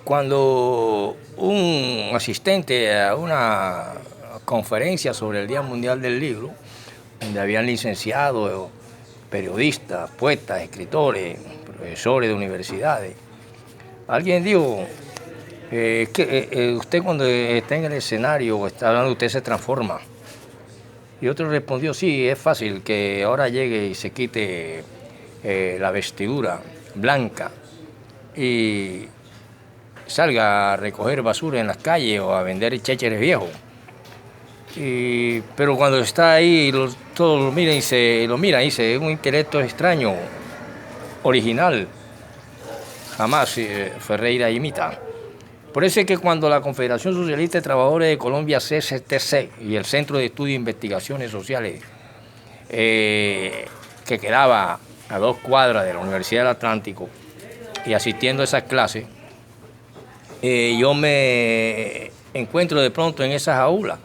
Cuando un asistente a una conferencia sobre el Día Mundial del Libro, donde habían licenciados, periodistas, poetas, escritores, profesores de universidades, alguien dijo que usted cuando está en el escenario o está hablando, usted se transforma. Y otro respondió, sí, es fácil que ahora llegue y se quite la vestidura blanca y salga a recoger basura en las calles o a vender chécheres viejos. Pero cuando está ahí, todos lo miran y dice, es un intelecto extraño, original. Jamás Ferreira imita. Por eso es que cuando la Confederación Socialista de Trabajadores de Colombia, CCTC, y el Centro de Estudio e Investigaciones Sociales, que quedaba a 2 cuadras de la Universidad del Atlántico, y asistiendo a esas clases, yo me encuentro de pronto en esas aulas.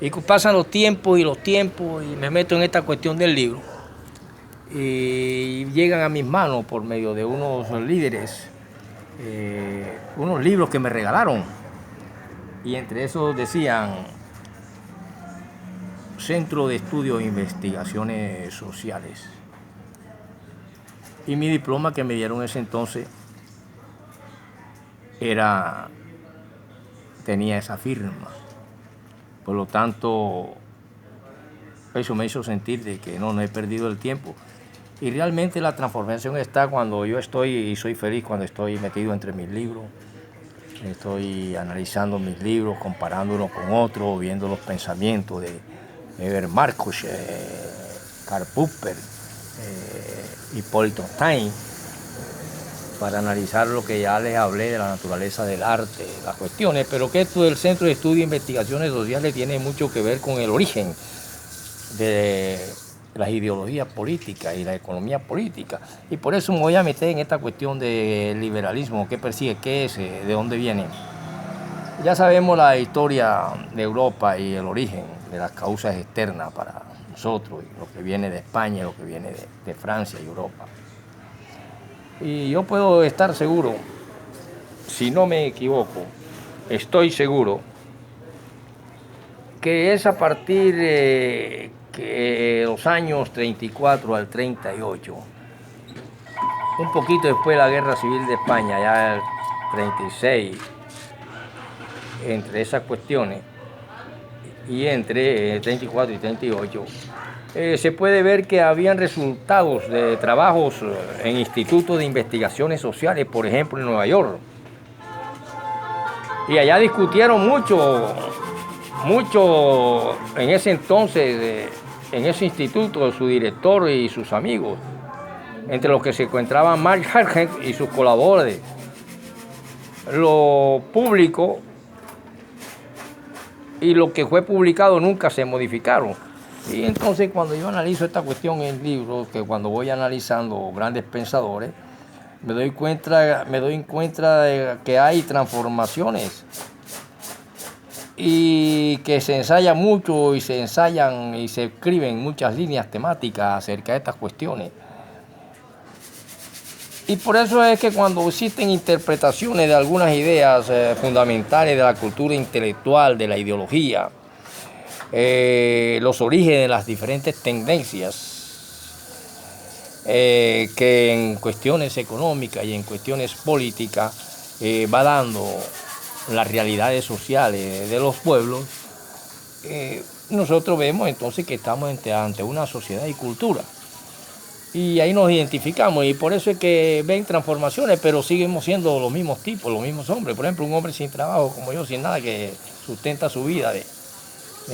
Y pasan los tiempos y me meto en esta cuestión del libro. Y llegan a mis manos por medio de unos líderes, unos libros que me regalaron. Y entre esos decían Centro de Estudio e Investigaciones Sociales. Y mi diploma que me dieron en ese entonces tenía esa firma. Por lo tanto, eso me hizo sentir de que no he perdido el tiempo. Y realmente la transformación está cuando yo estoy, y soy feliz cuando estoy metido entre mis libros. Estoy analizando mis libros, comparando uno con otro, viendo los pensamientos de Weber Marcuse, Karl Popper, Hipólito Stein, para analizar lo que ya les hablé de la naturaleza del arte, las cuestiones, pero que esto del Centro de Estudio e Investigaciones Sociales tiene mucho que ver con el origen de las ideologías políticas y la economía política. Y por eso me voy a meter en esta cuestión del liberalismo, qué persigue, qué es, de dónde viene. Ya sabemos la historia de Europa y el origen de las causas externas para nosotros, y lo que viene de España, lo que viene de Francia y Europa. Y yo puedo estar seguro, si no me equivoco, estoy seguro, que es a partir de los años 34 al 38, un poquito después de la Guerra Civil de España, ya el 36, entre esas cuestiones, y entre 34 y 38, se puede ver que habían resultados de trabajos en institutos de investigaciones sociales, por ejemplo en Nueva York. Y allá discutieron mucho en ese entonces, en ese instituto, su director y sus amigos, entre los que se encontraban Mark Hargen y sus colaboradores. Lo público y lo que fue publicado nunca se modificaron. Y entonces cuando yo analizo esta cuestión en libros, que cuando voy analizando grandes pensadores, me doy cuenta de que hay transformaciones y que se ensaya mucho y se ensayan y se escriben muchas líneas temáticas acerca de estas cuestiones. Y por eso es que cuando existen interpretaciones de algunas ideas fundamentales de la cultura intelectual, de la ideología, los orígenes de las diferentes tendencias que en cuestiones económicas y en cuestiones políticas va dando las realidades sociales de los pueblos, nosotros vemos entonces que estamos ante una sociedad y cultura. Y ahí nos identificamos, y por eso es que ven transformaciones, pero seguimos siendo los mismos tipos, los mismos hombres. Por ejemplo, un hombre sin trabajo como yo, sin nada, que sustenta su vida de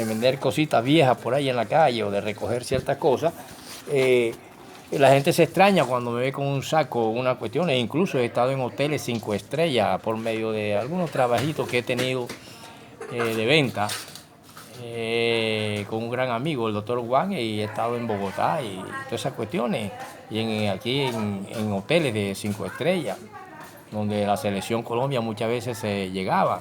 vender cositas viejas por ahí en la calle o de recoger ciertas cosas. La gente se extraña cuando me ve con un saco, una cuestión, e incluso he estado en hoteles 5 estrellas por medio de algunos trabajitos que he tenido de venta con un gran amigo, el doctor Juan, y he estado en Bogotá y todas esas cuestiones, y aquí en hoteles de 5 estrellas, donde la selección Colombia muchas veces llegaba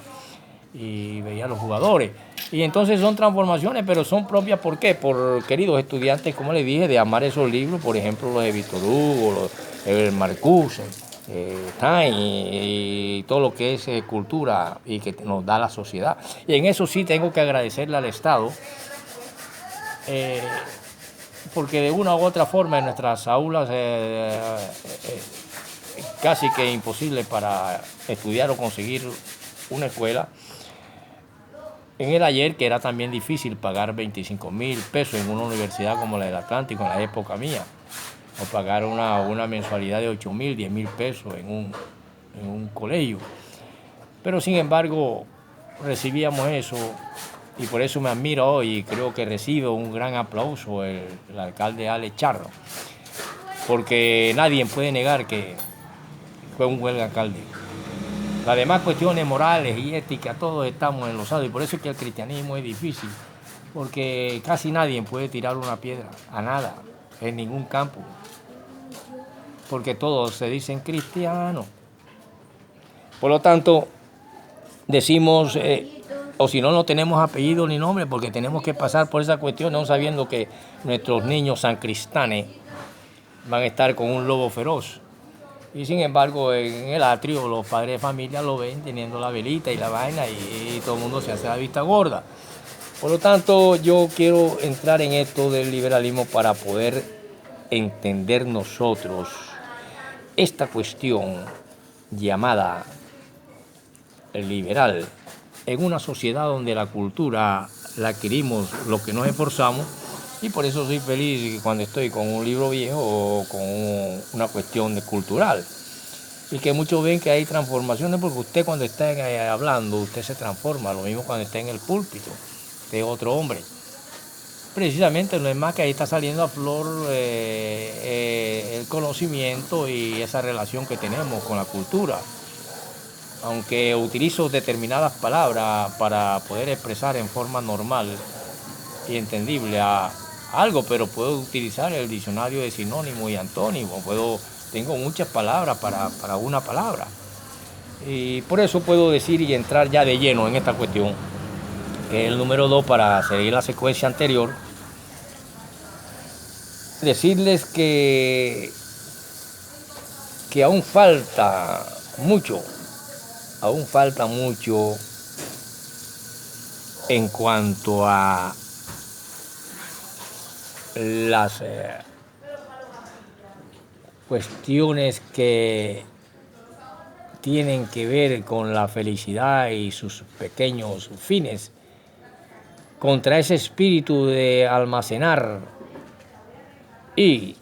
y veía a los jugadores. Y entonces son transformaciones, pero son propias, ¿por qué? Por queridos estudiantes, como les dije, de amar esos libros, por ejemplo los de Víctor Hugo, los de Marcuse, Time y todo lo que es cultura y que nos da la sociedad. Y en eso sí tengo que agradecerle al Estado, porque de una u otra forma en nuestras aulas casi que imposible para estudiar o conseguir una escuela. En el ayer, que era también difícil pagar 25,000 pesos en una universidad como la del Atlántico en la época mía, o pagar una mensualidad de 8,000, 10,000 pesos en un colegio. Pero sin embargo, recibíamos eso, y por eso me admiro hoy y creo que recibe un gran aplauso el alcalde Alex Charro, porque nadie puede negar que fue un buen alcalde. Las demás cuestiones morales y éticas, todos estamos enlosados, y por eso es que el cristianismo es difícil, porque casi nadie puede tirar una piedra a nada, en ningún campo, porque todos se dicen cristianos. Por lo tanto, decimos, o si no, no tenemos apellido ni nombre, porque tenemos que pasar por esa cuestión, no sabiendo que nuestros niños sancristanes van a estar con un lobo feroz. Y sin embargo, en el atrio, los padres de familia lo ven teniendo la velita y la vaina, y todo el mundo se hace la vista gorda. Por lo tanto, yo quiero entrar en esto del liberalismo para poder entender nosotros esta cuestión llamada liberal en una sociedad donde la cultura la adquirimos lo que nos esforzamos, y por eso soy feliz cuando estoy con un libro viejo o con una cuestión cultural, y que muchos ven que hay transformaciones, porque usted cuando está hablando, usted se transforma, lo mismo cuando está en el púlpito, usted es otro hombre. Precisamente no es más que ahí está saliendo a flor el conocimiento y esa relación que tenemos con la cultura. Aunque utilizo determinadas palabras para poder expresar en forma normal y entendible a algo, pero puedo utilizar el diccionario de sinónimo y antónimo, tengo muchas palabras para una palabra. Y por eso puedo decir y entrar ya de lleno en esta cuestión, que es el número 2 para seguir la secuencia anterior. Decirles que aún falta mucho en cuanto a las cuestiones que tienen que ver con la felicidad y sus pequeños fines, contra ese espíritu de almacenar y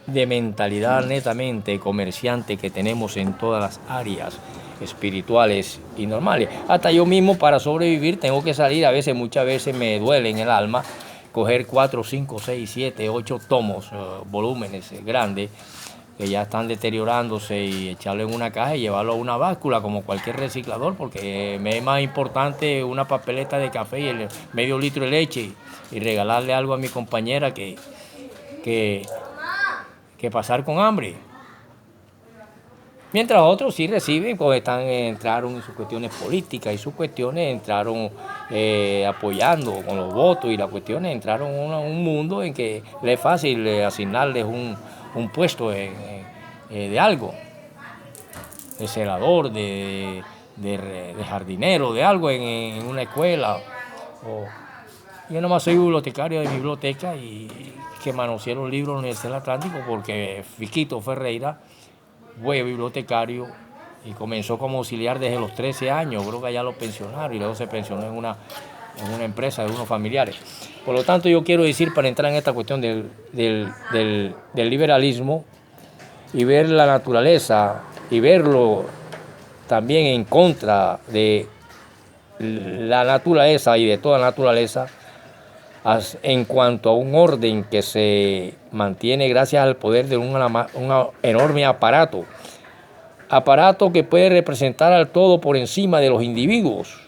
de mentalidad netamente comerciante que tenemos en todas las áreas espirituales y normales. Hasta yo mismo, para sobrevivir, tengo que salir, muchas veces me duele en el alma coger 4, 5, 6, 7, 8 tomos, volúmenes grandes, que ya están deteriorándose, y echarlo en una caja y llevarlo a una báscula como cualquier reciclador, porque me es más importante una papeleta de café y el medio litro de leche, y regalarle algo a mi compañera que pasar con hambre. Mientras otros sí reciben, pues entraron en sus cuestiones políticas, y sus cuestiones entraron apoyando con los votos, y las cuestiones entraron a un mundo en que le es fácil asignarles un puesto de algo, de celador, de jardinero, de algo en una escuela. Yo nomás soy bibliotecario de biblioteca, y que manoseé los libros en la Universidad del Atlántico, porque Fiquito Ferreira fue bibliotecario y comenzó como auxiliar desde los 13 años, creo que allá lo pensionaron, y luego se pensionó en una empresa de unos familiares. Por lo tanto, yo quiero decir, para entrar en esta cuestión del liberalismo, y ver la naturaleza y verlo también en contra de la naturaleza y de toda naturaleza, en cuanto a un orden que se mantiene gracias al poder de un enorme aparato que puede representar al todo por encima de los individuos.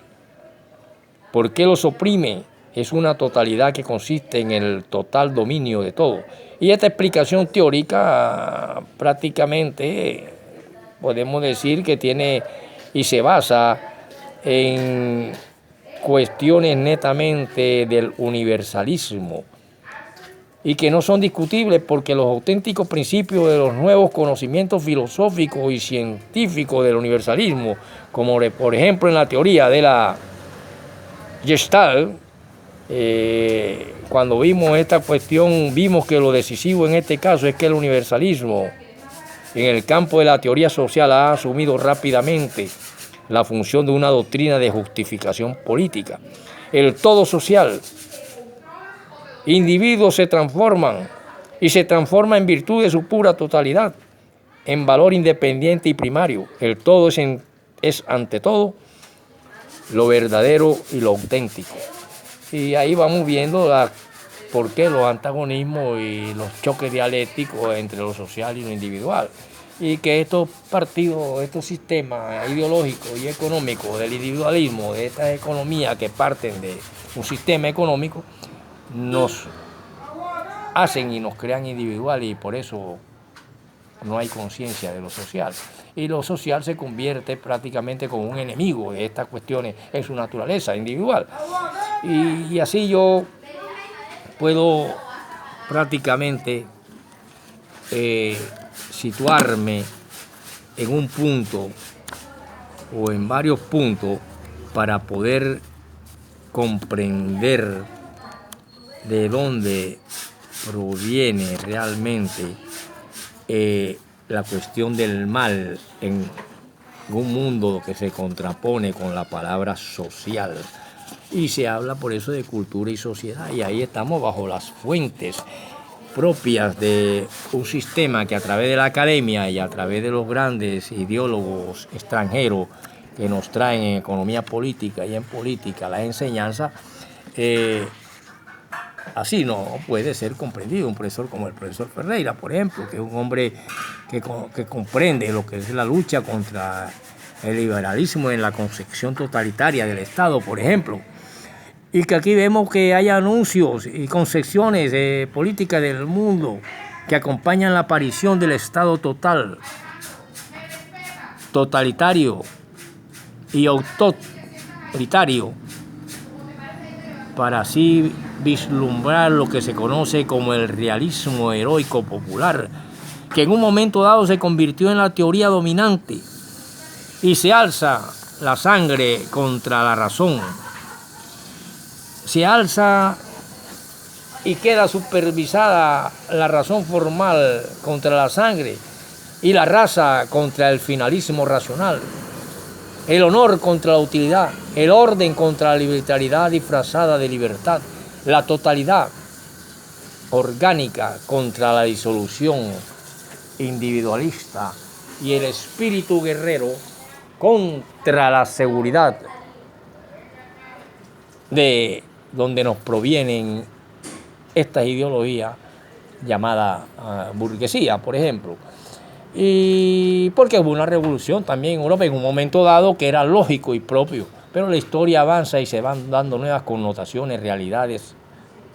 ¿Por qué los oprime? Es una totalidad que consiste en el total dominio de todo. Y esta explicación teórica prácticamente podemos decir que tiene y se basa en cuestiones netamente del universalismo, y que no son discutibles porque los auténticos principios de los nuevos conocimientos filosóficos y científicos del universalismo, como por ejemplo en la teoría de la Gestalt, cuando vimos esta cuestión, vimos que lo decisivo en este caso es que el universalismo en el campo de la teoría social ha asumido rápidamente la función de una doctrina de justificación política. El todo social, individuos se transforman y se transforma en virtud de su pura totalidad, en valor independiente y primario. El todo es ante todo lo verdadero y lo auténtico. Y ahí vamos viendo por qué los antagonismos y los choques dialécticos entre lo social y lo individual. Y que estos partidos, estos sistemas ideológicos y económicos del individualismo, de estas economías que parten de un sistema económico, nos hacen y nos crean individual, y por eso no hay conciencia de lo social. Y lo social se convierte prácticamente como un enemigo de estas cuestiones en su naturaleza individual. Y así yo puedo prácticamente situarme en un punto o en varios puntos para poder comprender de dónde proviene realmente la cuestión del mal en un mundo que se contrapone con la palabra social. Y se habla por eso de cultura y sociedad, y ahí estamos bajo las fuentes propias de un sistema que a través de la academia y a través de los grandes ideólogos extranjeros que nos traen en economía política y en política la enseñanza, así no puede ser comprendido. Un profesor como el profesor Ferreira, por ejemplo, que es un hombre que comprende lo que es la lucha contra el liberalismo en la concepción totalitaria del Estado, por ejemplo, y que aquí vemos que hay anuncios y concepciones políticas del mundo que acompañan la aparición del Estado totalitario y autoritario, para así vislumbrar lo que se conoce como el realismo heroico popular, que en un momento dado se convirtió en la teoría dominante, y se alza la sangre contra la razón. Se alza y queda supervisada la razón formal contra la sangre, y la raza contra el finalismo racional, el honor contra la utilidad, el orden contra la libertariedad disfrazada de libertad, la totalidad orgánica contra la disolución individualista, y el espíritu guerrero contra la seguridad de donde nos provienen estas ideologías llamadas burguesía, por ejemplo. Y porque hubo una revolución también en Europa en un momento dado que era lógico y propio, pero la historia avanza y se van dando nuevas connotaciones, realidades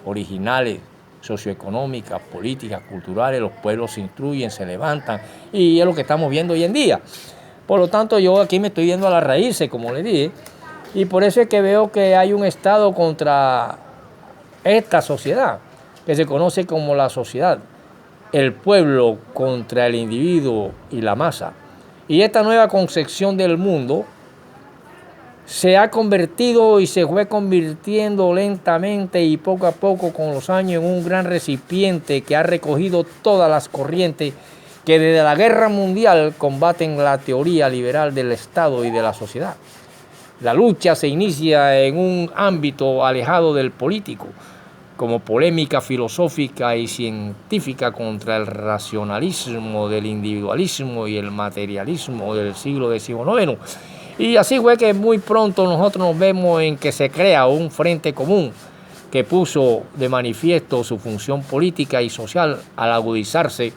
originales, socioeconómicas, políticas, culturales. Los pueblos se instruyen, se levantan, y es lo que estamos viendo hoy en día. Por lo tanto, yo aquí me estoy viendo a las raíces, como le dije, y por eso es que veo que hay un Estado contra esta sociedad, que se conoce como la sociedad, el pueblo contra el individuo y la masa. Y esta nueva concepción del mundo se ha convertido y se fue convirtiendo lentamente y poco a poco con los años en un gran recipiente que ha recogido todas las corrientes que desde la guerra mundial combaten la teoría liberal del Estado y de la sociedad. La lucha se inicia en un ámbito alejado del político, como polémica filosófica y científica contra el racionalismo del individualismo y el materialismo del siglo XIX. Y así fue que muy pronto nosotros nos vemos en que se crea un frente común que puso de manifiesto su función política y social al agudizarse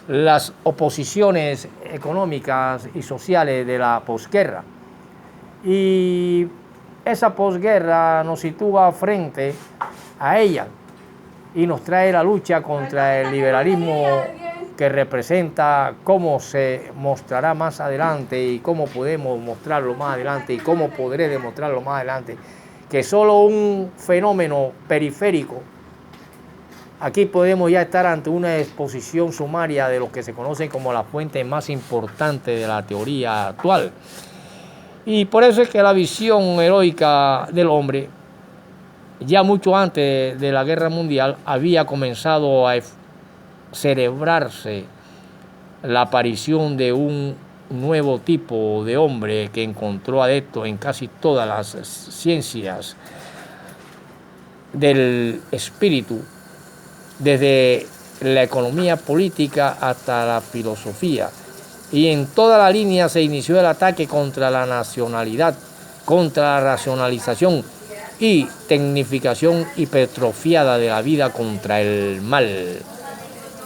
las oposiciones económicas y sociales de la posguerra. Y esa posguerra nos sitúa frente a ella y nos trae la lucha contra el liberalismo, que representa cómo se mostrará más adelante y cómo podemos mostrarlo más adelante y cómo podré demostrarlo más adelante, que solo un fenómeno periférico Aquí podemos ya estar ante una exposición sumaria de lo que se conoce como la fuente más importante de la teoría actual. Y por eso es que la visión heroica del hombre, ya mucho antes de la Guerra Mundial, había comenzado a celebrarse la aparición de un nuevo tipo de hombre que encontró adeptos en casi todas las ciencias del espíritu, desde la economía política hasta la filosofía. Y en toda la línea se inició el ataque contra la nacionalidad, contra la racionalización y tecnificación hipertrofiada de la vida, contra el mal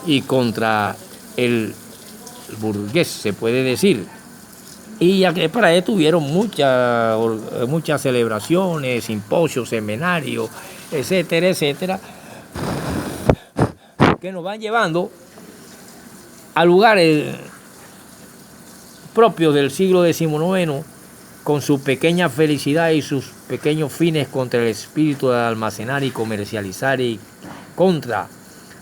y contra el burgués, se puede decir. Y ya que para esto tuvieron muchas celebraciones, simposios, seminarios, etcétera, etcétera, que nos van llevando a lugares propios del siglo XIX, con su pequeña felicidad y sus pequeños fines contra el espíritu de almacenar y comercializar y contra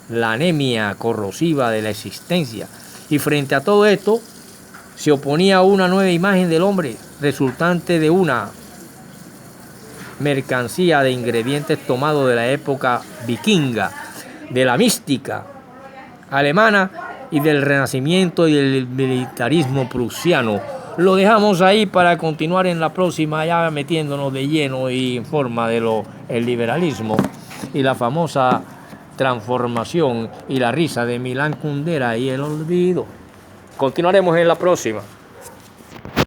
la anemia corrosiva de la existencia. Y frente a todo esto se oponía una nueva imagen del hombre, resultante de una mercancía de ingredientes tomados de la época vikinga, de la mística alemana y del renacimiento y del militarismo prusiano. Lo dejamos ahí para continuar en la próxima, ya metiéndonos de lleno y en forma de el liberalismo y la famosa transformación y la risa de Milán Kundera y el olvido. Continuaremos en la próxima.